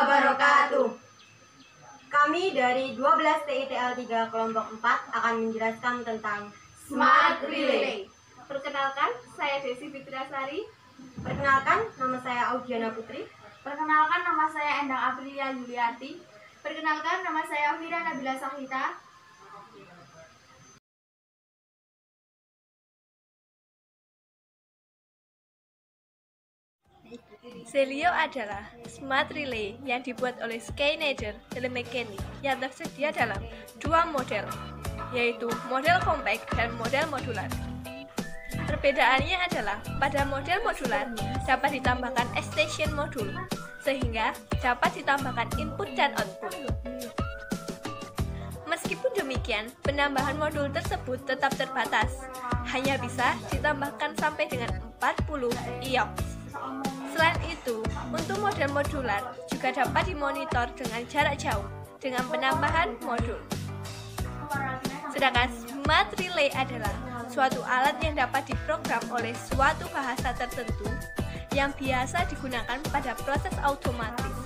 wabarakatuh. Kami dari 12 TITL 3 kelompok 4 akan menjelaskan tentang Smart Relay. Perkenalkan, saya Desi Fitriasari. Perkenalkan, nama saya Audiana Putri. Perkenalkan, nama saya Endang Aprilia Yuliati. Perkenalkan, nama saya Fira Nabila Sahita. Zelio adalah smart relay yang dibuat oleh Schneider Telemecanique yang tersedia dalam dua model, yaitu model compact dan model modular. Perbedaannya adalah pada model modular dapat ditambahkan extension modul, sehingga dapat ditambahkan input dan output. Meskipun demikian, penambahan modul tersebut tetap terbatas, hanya bisa ditambahkan sampai dengan 40 IOPS. Selain itu, untuk model modular juga dapat dimonitor dengan jarak jauh dengan penambahan modul. Sedangkan smart relay adalah suatu alat yang dapat diprogram oleh suatu bahasa tertentu yang biasa digunakan pada proses otomatis.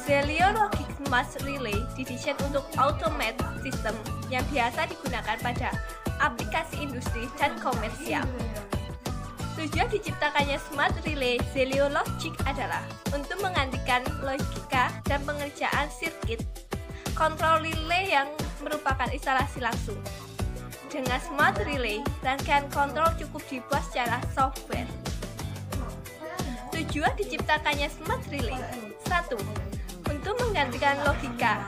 Zelio Logic Smart Relay didesain untuk automate sistem yang biasa digunakan pada aplikasi industri dan komersial. Tujuan diciptakannya Smart Relay Zelio Logic adalah untuk menggantikan logika dan pengerjaan sirkuit kontrol relay yang merupakan instalasi langsung. Dengan Smart Relay, rangkaian kontrol cukup dibuat secara software. Tujuan diciptakannya Smart Relay 1. Untuk menggantikan logika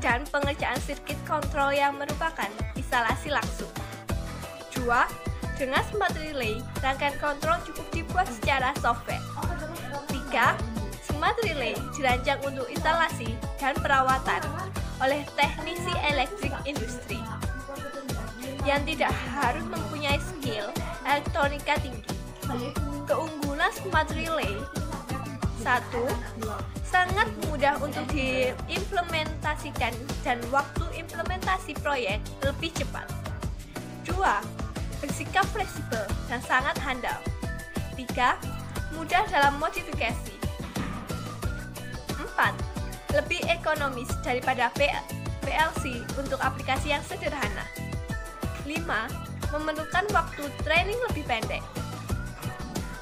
dan pengerjaan sirkuit kontrol yang merupakan instalasi langsung. 2. Dengan Smart Relay, rangkaian kontrol cukup dibuat secara software. 3. Smart Relay dirancang untuk instalasi dan perawatan oleh teknisi elektrik industri yang tidak harus mempunyai skill elektronika tinggi. Keunggulan Smart Relay 1. Sangat mudah untuk diimplementasikan dan waktu implementasi proyek lebih cepat. 2. Bersikap fleksibel dan sangat handal. 3. Mudah dalam modifikasi. 4. Lebih ekonomis daripada PLC untuk aplikasi yang sederhana. 5. Memerlukan waktu training lebih pendek.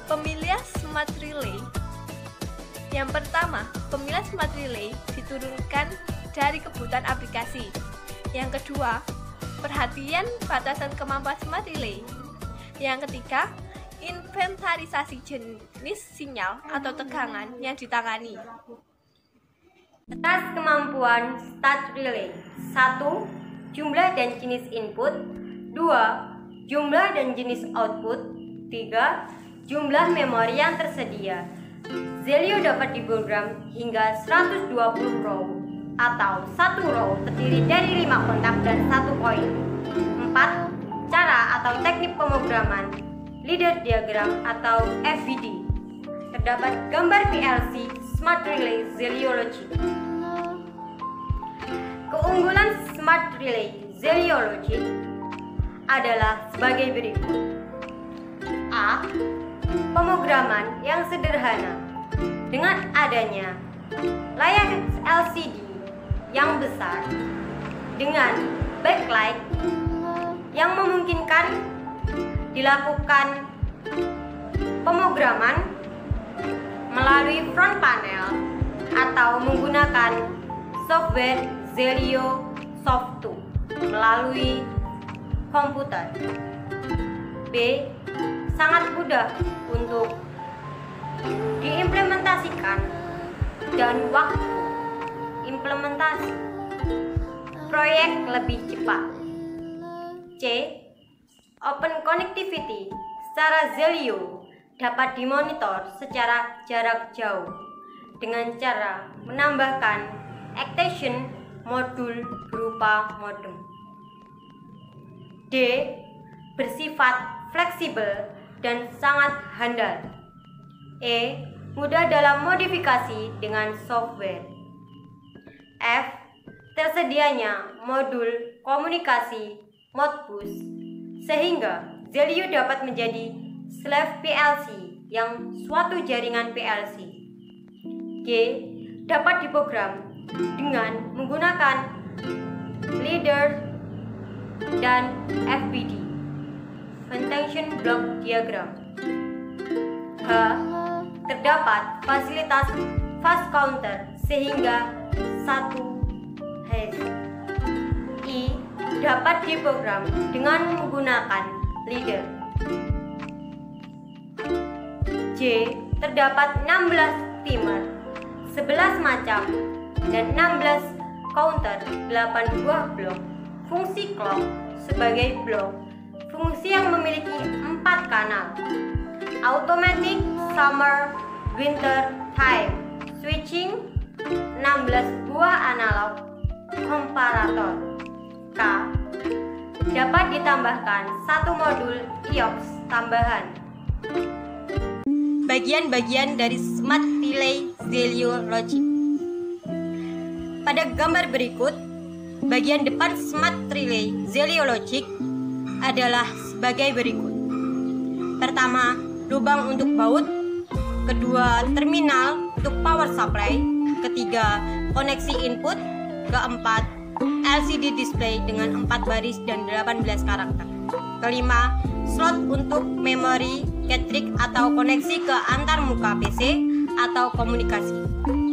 Pemilihan Smart Relay. Yang pertama, pemilihan Smart Relay diturunkan dari kebutuhan aplikasi. Yang kedua, perhatian batasan kemampuan Smart Relay. Yang ketiga, inventarisasi jenis sinyal atau tegangan yang ditangani. Batas kemampuan Smart Relay. 1. Jumlah dan jenis input. 2. Jumlah dan jenis output. 3. Jumlah memori yang tersedia. Zelio dapat diprogram hingga 120 row atau satu row terdiri dari 5 kontak dan 1 koin. 4. Cara atau teknik pemrograman leader diagram atau FVD. Terdapat gambar PLC Smart Relay Zelio Logic. Keunggulan Smart Relay Zelio Logic adalah sebagai berikut. A. Pemrograman yang sederhana dengan adanya layar LCD yang besar dengan backlight yang memungkinkan dilakukan pemrograman melalui front panel atau menggunakan software Zelio Soft 2 melalui komputer. B. Sangat mudah untuk diimplementasikan dan waktu implementasi proyek lebih cepat. C. Open connectivity secara Zelio dapat dimonitor secara jarak jauh dengan cara menambahkan extension modul berupa modem. D. Bersifat fleksibel dan sangat handal. E. Mudah dalam modifikasi dengan software. F. Tersedianya modul komunikasi Modbus sehingga Zelio dapat menjadi slave PLC yang suatu jaringan PLC. G. dapat diprogram dengan menggunakan leader dan FBD (Function Block Diagram). H. Terdapat fasilitas fast counter sehingga 1 hash. I. Dapat diprogram dengan menggunakan leader. J. Terdapat 16 timer, 11 macam, dan 16 counter, 8 buah blok. Fungsi clock sebagai blok fungsi yang memiliki 4 kanal: automatic, summer, winter, time, switching, 16 buah analog, komparator. K. Dapat ditambahkan 1 modul IOX tambahan. Bagian-bagian dari Smart Relay Zelio Logic. Pada gambar berikut, bagian depan Smart Relay Zelio Logic adalah sebagai berikut. Pertama, lubang untuk baut. Kedua, terminal untuk power supply. Ketiga, koneksi input. Keempat, LCD display dengan 4 baris dan 18 karakter. Kelima, slot untuk memori, cartridge atau koneksi ke antarmuka PC atau komunikasi.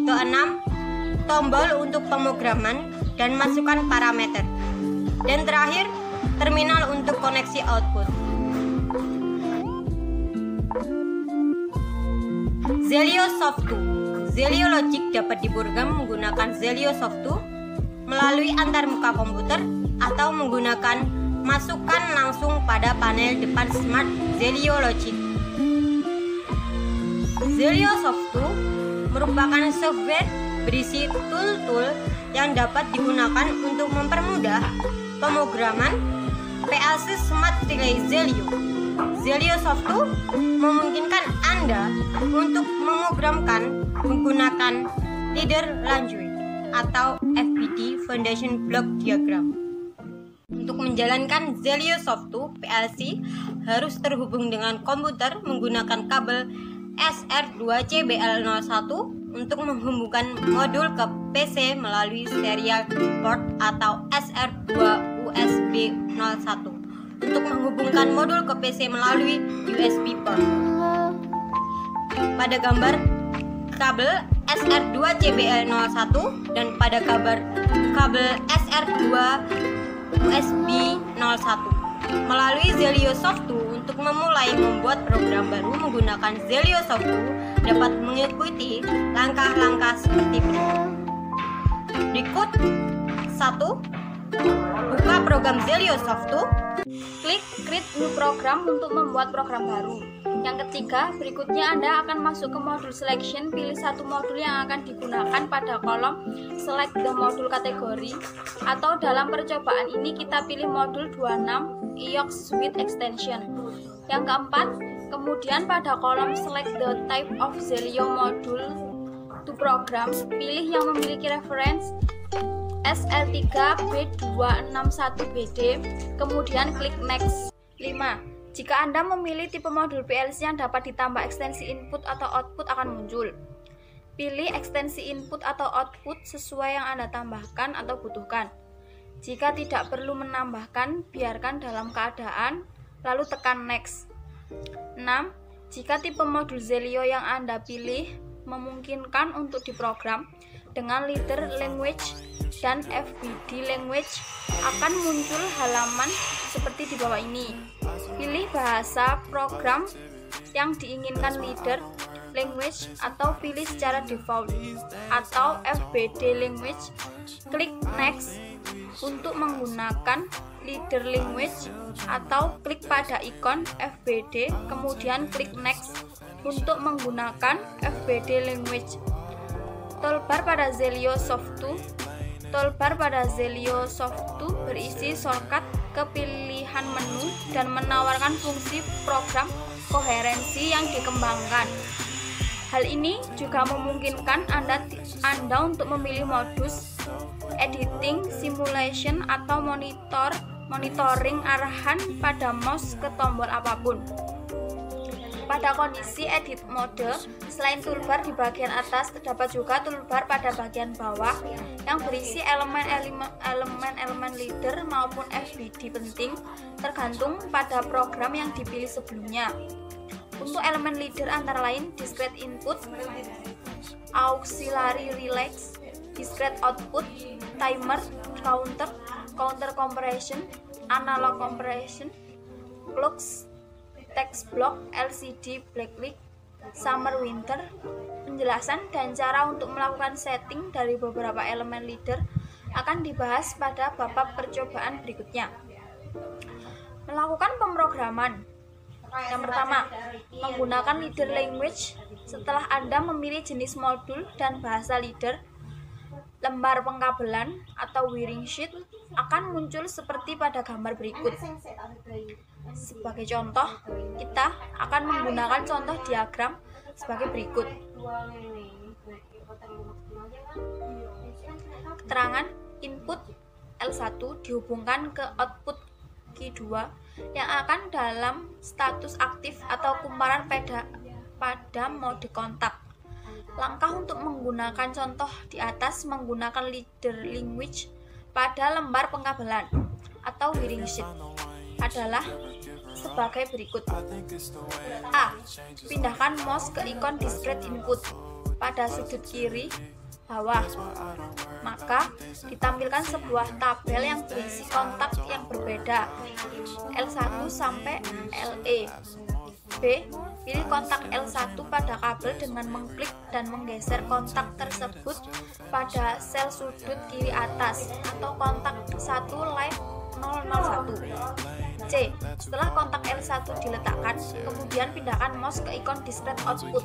Keenam, tombol untuk pemrograman dan masukkan parameter. Dan terakhir, terminal untuk koneksi output. Zelio Soft 2. Zelio Logic dapat diprogram menggunakan Zelio Soft 2 melalui antarmuka komputer atau menggunakan masukan langsung pada panel depan Smart Zelio Logic. Zelio Soft 2 merupakan software berisi tool-tool yang dapat digunakan untuk mempermudah pemrograman PLC Smart Relay Zelio. Zelio Soft 2 memungkinkan Anda untuk memprogramkan menggunakan leader language atau FBD (Foundation Block Diagram). Untuk menjalankan Zelio Soft 2 PLC harus terhubung dengan komputer menggunakan kabel SR2CBL01 untuk menghubungkan modul ke PC melalui serial port atau SR2 USB01 untuk menghubungkan modul ke PC melalui USB port. Pada gambar kabel SR2CBL01 dan pada kabel SR2 USB01 melalui Zelio Soft 2. Untuk memulai membuat program baru menggunakan Zelio Soft 2 dapat mengikuti langkah-langkah seperti berikut. 1. Buka program Zelio Soft 2. Klik Create New Program untuk membuat program baru. Yang ketiga, berikutnya Anda akan masuk ke modul selection, pilih satu modul yang akan digunakan pada kolom select the module kategori, atau dalam percobaan ini kita pilih modul 26 IOX Suite Extension. Yang keempat, kemudian pada kolom select the type of Zelio module to program, pilih yang memiliki reference SL3B261BD, kemudian klik next. 5. Jika Anda memilih tipe modul PLC yang dapat ditambah ekstensi input atau output akan muncul. Pilih ekstensi input atau output sesuai yang Anda tambahkan atau butuhkan. Jika tidak perlu menambahkan, biarkan dalam keadaan, lalu tekan next. 6. Jika tipe modul Zelio yang Anda pilih memungkinkan untuk diprogram dengan leader language dan FBD language, akan muncul halaman seperti di bawah ini. Pilih bahasa program yang diinginkan, leader language atau pilih secara default atau FBD language. Klik next untuk menggunakan leader language atau klik pada ikon FBD kemudian klik next untuk menggunakan FBD language. Toolbar pada Zelio Soft 2. Toolbar pada Zelio Soft 2 berisi shortcut kepilihan menu dan menawarkan fungsi program koherensi yang dikembangkan. Hal ini juga memungkinkan Anda untuk memilih modus editing, simulation, atau monitoring arahan pada mouse ke tombol apapun. Pada kondisi edit mode, selain toolbar di bagian atas, terdapat juga toolbar pada bagian bawah yang berisi elemen leader maupun FBD penting tergantung pada program yang dipilih sebelumnya. Untuk elemen leader antara lain discrete input, auxiliary relays, discrete output, timer, counter compression, analog compression, flux, text block, LCD backlight, summer winter. Penjelasan dan cara untuk melakukan setting dari beberapa elemen leader akan dibahas pada bab percobaan berikutnya. Melakukan pemrograman. Yang pertama, menggunakan leader language. Setelah Anda memilih jenis modul dan bahasa leader, lembar pengkabelan atau wiring sheet akan muncul seperti pada gambar berikut. Sebagai contoh, kita akan menggunakan contoh diagram sebagai berikut. Keterangan input L1 dihubungkan ke output Q2 yang akan dalam status aktif atau kumparan pada mode kontak. Langkah untuk menggunakan contoh di atas menggunakan leader language pada lembar pengkabelan atau wiring sheet adalah sebagai berikut. A. Pindahkan mouse ke ikon discrete input pada sudut kiri bawah. Maka ditampilkan sebuah tabel yang berisi kontak yang berbeda L1 sampai LE. B. Pilih kontak L1 pada kabel dengan mengklik dan menggeser kontak tersebut pada sel sudut kiri atas atau kontak 1 line 001. C. Setelah kontak L1 diletakkan, kemudian pindahkan mouse ke ikon discrete output.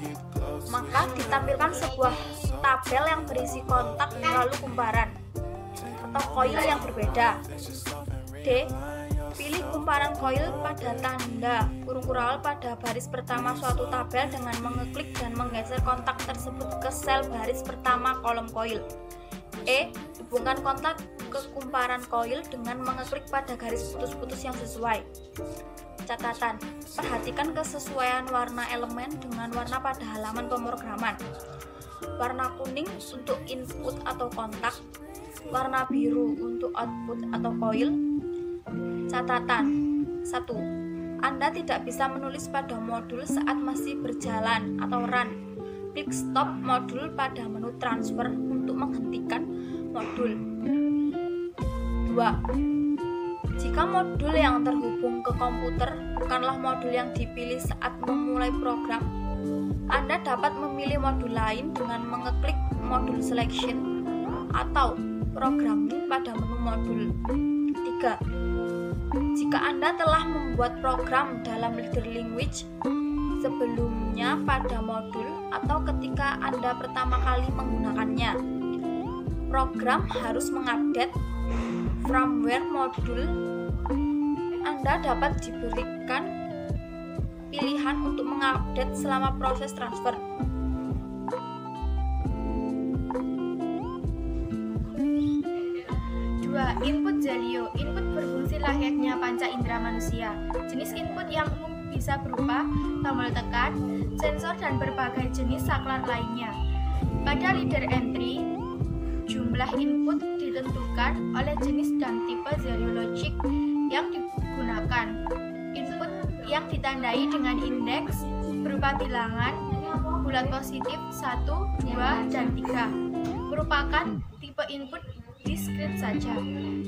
Maka ditampilkan sebuah tabel yang berisi kontak lalu kumparan atau coil yang berbeda. D. Pilih kumparan coil pada tanda kurung pada baris pertama suatu tabel dengan mengeklik dan menggeser kontak tersebut ke sel baris pertama kolom coil. E. Hubungkan kontak ke kumparan coil dengan mengeklik pada garis putus-putus yang sesuai. Catatan: perhatikan kesesuaian warna elemen dengan warna pada halaman pemrograman. Warna kuning untuk input atau kontak, warna biru untuk output atau coil. Catatan: 1. Anda tidak bisa menulis pada modul saat masih berjalan atau run. Klik stop modul pada menu transfer untuk menghentikan modul. 2. Jika modul yang terhubung ke komputer bukanlah modul yang dipilih saat memulai program, Anda dapat memilih modul lain dengan mengeklik modul selection atau programming pada menu modul. 3. Jika Anda telah membuat program dalam leader language sebelumnya pada modul atau ketika Anda pertama kali menggunakannya, program harus mengupdate firmware modul. Anda dapat diberikan pilihan untuk mengupdate selama proses transfer. Input Zalio. Input berfungsi layaknya panca indera manusia. Jenis input yang umum bisa berupa tombol tekan, sensor, dan berbagai jenis saklar lainnya. Pada leader entry, jumlah input ditentukan oleh jenis dan tipe Zalio logic yang digunakan. Input yang ditandai dengan indeks berupa bilangan bulat positif 1, 2, dan 3 merupakan tipe input discrete saja.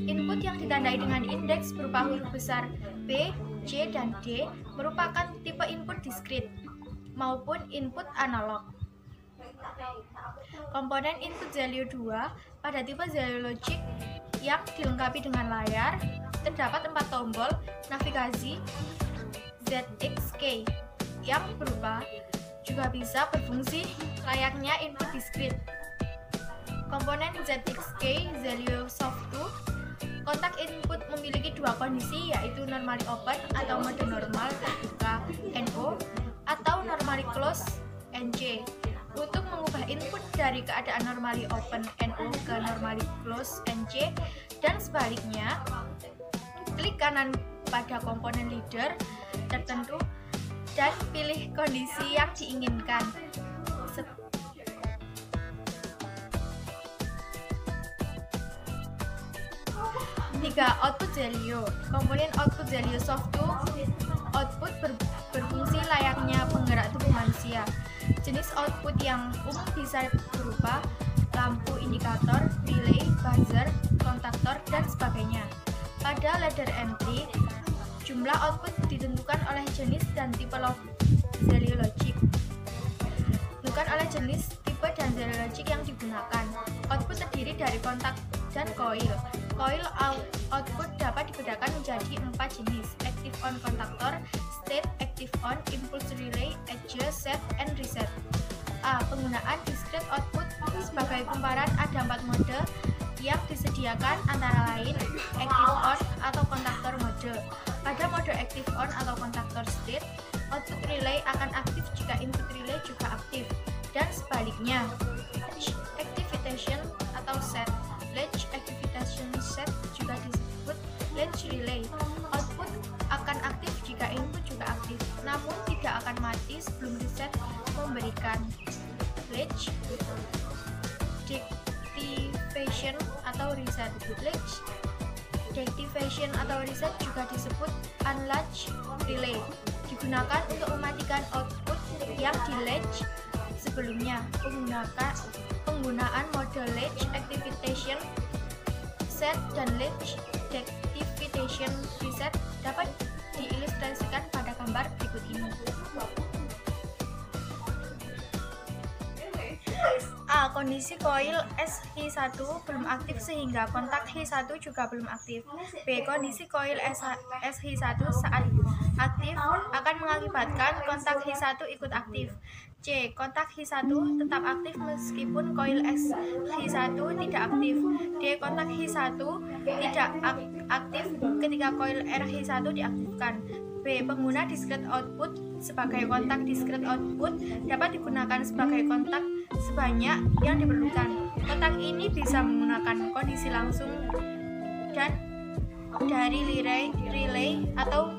Input yang ditandai dengan indeks berupa huruf besar B, C, dan D merupakan tipe input discrete maupun input analog. Komponen input Zalio 2 pada tipe Zalio logic yang dilengkapi dengan layar, terdapat 4 tombol navigasi ZXK yang berupa juga bisa berfungsi layaknya input discrete. Komponen ZXK Zalio Soft 2, kontak input memiliki dua kondisi, yaitu normally open atau mode normal terbuka NO atau normally close NC. Untuk mengubah input dari keadaan normally open NO ke normally close NC dan sebaliknya, klik kanan pada komponen leader tertentu dan pilih kondisi yang diinginkan. 3. Output Zelio. Komponen output Zelio Soft 2 output berfungsi layaknya penggerak tubuh manusia. Jenis output yang umum bisa berupa lampu indikator, relay, buzzer, kontaktor, dan sebagainya. Pada ladder entry, jumlah output ditentukan oleh jenis dan tipe Zelio logic. Bukan oleh jenis, tipe, dan Zelio logic yang digunakan. Output terdiri dari kontak dan coil. Coil output dapat dibedakan menjadi 4 jenis: active on kontaktor, state, active on, impulse relay, edge, set, and reset. A. Penggunaan discrete output. Sebagai kumparan, ada 4 mode yang disediakan, antara lain active on atau kontaktor mode. Pada mode active on atau kontaktor state, output relay akan aktif jika input relay juga aktif, dan sebaliknya. Activation atau set. Latch activation set juga disebut latch relay. Output akan aktif jika input juga aktif, namun tidak akan mati sebelum reset memberikan latch. Deactivation atau reset. Latch deactivation atau reset juga disebut unlatch relay. Digunakan untuk mematikan output yang di latch sebelumnya. Penggunaan mode latch activation set dan latch deactivation reset dapat diilustrasikan pada gambar berikut ini. A. Kondisi coil SH1 belum aktif sehingga kontak H1 juga belum aktif. B. Kondisi coil SH1 saat aktif akan mengakibatkan kontak H1 ikut aktif. C. Kontak H1 tetap aktif meskipun coil SH1 tidak aktif. D. Kontak H1 tidak aktif ketika coil RH1 diaktifkan. B. Pengguna discrete output. Sebagai kontak discrete output dapat digunakan sebagai kontak sebanyak yang diperlukan. Kontak ini bisa menggunakan kondisi langsung dan dari relay atau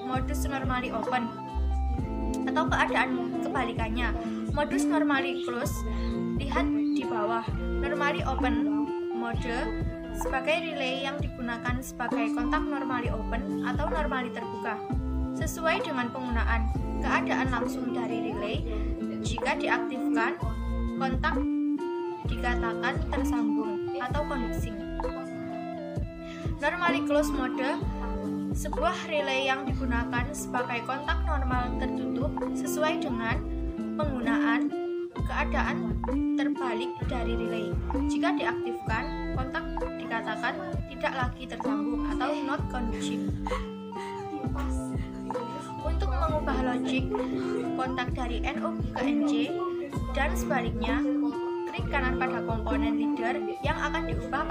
modus normally open, atau keadaan kebalikannya. Modus normally close, lihat di bawah. Normally open mode sebagai relay yang digunakan sebagai kontak normally open atau normally terbuka. Sesuai dengan penggunaan keadaan langsung dari relay, jika diaktifkan, kontak dikatakan tersambung atau connecting. Normally close mode, sebuah relay yang digunakan sebagai kontak normal tertutup sesuai dengan penggunaan keadaan terbalik dari relay. Jika diaktifkan, kontak dikatakan tidak lagi tersambung atau not connecting. Untuk mengubah logik kontak dari NO ke NC dan sebaliknya, klik kanan pada komponen leader yang akan diubah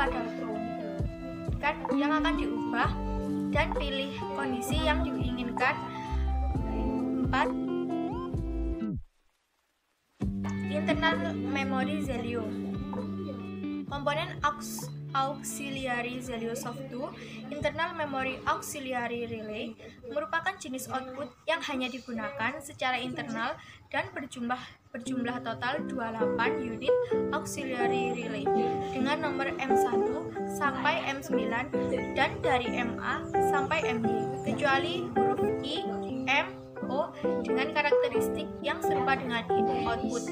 dan pilih kondisi yang diinginkan. 4. Internal memory Zelio. Komponen auxiliary Zelio Soft 2 internal memory auxiliary relay merupakan jenis output yang hanya digunakan secara internal dan berjumlah total 28 unit auxiliary relay dengan nomor M1 sampai M9 dan dari MA sampai MD, kecuali huruf I, M, O dengan karakteristik yang serupa dengan input output.